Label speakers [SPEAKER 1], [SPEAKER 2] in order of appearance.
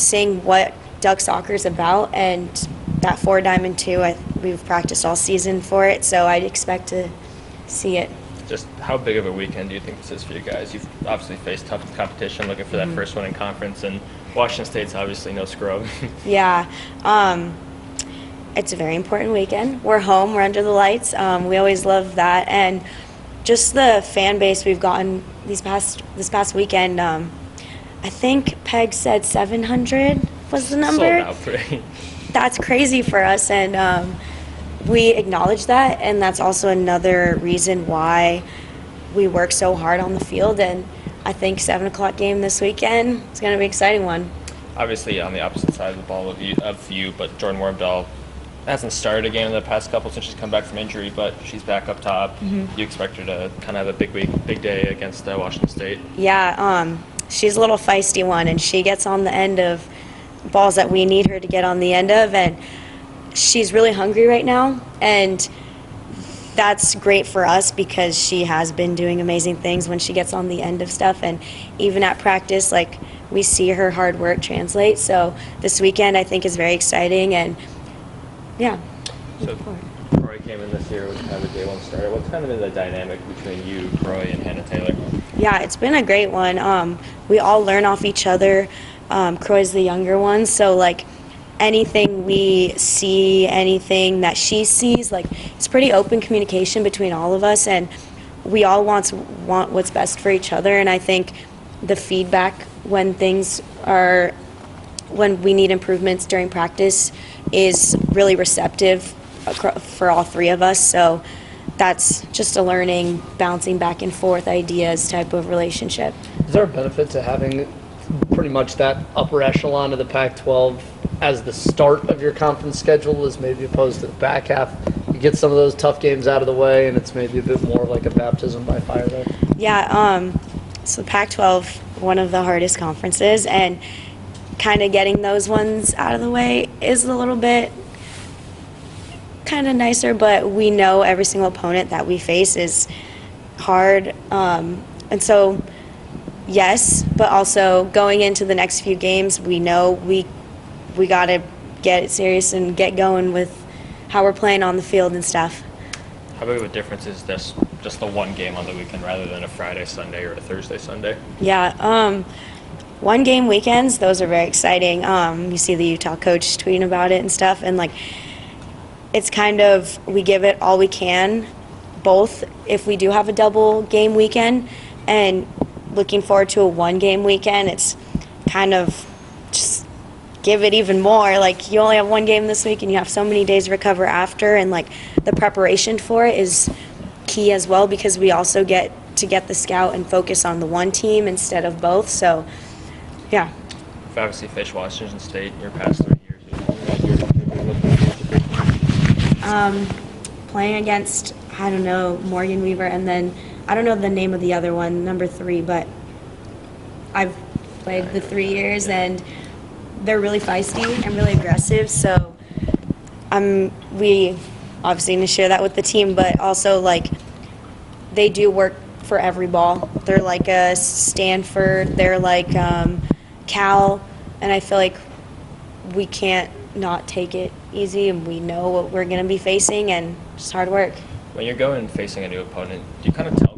[SPEAKER 1] seeing what Duck soccer is about, and that 4-diamond 2, we've practiced all season for it, so I'd expect to see it.
[SPEAKER 2] Just how big of a weekend do you think this is for you guys? You've obviously faced tough competition looking for that first one in conference, and Washington State's obviously no scrub.
[SPEAKER 1] Yeah. It's a very important weekend. We're home. We're under the lights. We always love that. And just the fan base we've gotten this past weekend, I think Peg said 700 was the number.
[SPEAKER 2] Sold out.
[SPEAKER 1] That's crazy for us. And we acknowledge that. And that's also another reason why we work so hard on the field. And I think 7 o'clock game this weekend is going to be an exciting one.
[SPEAKER 2] Obviously on the opposite side of the ball of you, but Jordan Warmdahl hasn't started a game in the past couple since she's come back from injury, but she's back up top. You expect her to kind of have a big day against Washington State?
[SPEAKER 1] Yeah, she's a little feisty one, and she gets on the end of balls that we need her to get on the end of, and she's really hungry right now, and that's great for us because she has been doing amazing things when she gets on the end of stuff, and even at practice, like, we see her hard work translate. So this weekend I think is very exciting, and yeah.
[SPEAKER 2] So Croy came in this year with kind of a day one starter. What's kind of been the dynamic between you, Croy, and Hannah Taylor?
[SPEAKER 1] Yeah, it's been a great one. We all learn off each other. Croy's the younger one, so like anything we see, anything that she sees, like it's pretty open communication between all of us, and we all want what's best for each other. And I think the feedback when we need improvements during practice is really receptive for all three of us. So that's just a learning, bouncing back and forth ideas type of relationship.
[SPEAKER 3] Is there a benefit to having pretty much that upper echelon of the Pac-12 as the start of your conference schedule as maybe opposed to the back half? You get some of those tough games out of the way, and it's maybe a bit more like a baptism by fire there.
[SPEAKER 1] Yeah, so Pac-12, one of the hardest conferences, and kind of getting those ones out of the way is a little bit kind of nicer, but we know every single opponent that we face is hard. And so, yes, but also going into the next few games, we know we got to get it serious and get going with how we're playing on the field and stuff.
[SPEAKER 2] How big of a difference is this, just the one game on the weekend rather than a Friday, Sunday, or a Thursday, Sunday?
[SPEAKER 1] Yeah, one game weekends, those are very exciting. You see the Utah coach tweeting about it and stuff, and like it's kind of, we give it all we can, both if we do have a double game weekend, and looking forward to a one game weekend, it's kind of just give it even more. Like, you only have one game this week and you have so many days to recover after, and like the preparation for it is key as well, because we also get to get the scout and focus on the one team instead of both. So yeah.
[SPEAKER 2] You've obviously faced Washington State in your past 3 years.
[SPEAKER 1] Playing against, I don't know, Morgan Weaver, and then I don't know the name of the other one, number 3, but I've played the 3 years, and they're really feisty and really aggressive. So we obviously need to share that with the team, but also like they do work for every ball. They're like a Stanford, they're like Cal, and I feel like we can't not take it easy, and we know what we're going to be facing, and just hard work.
[SPEAKER 2] When you're going and facing a new opponent, do you kind of tell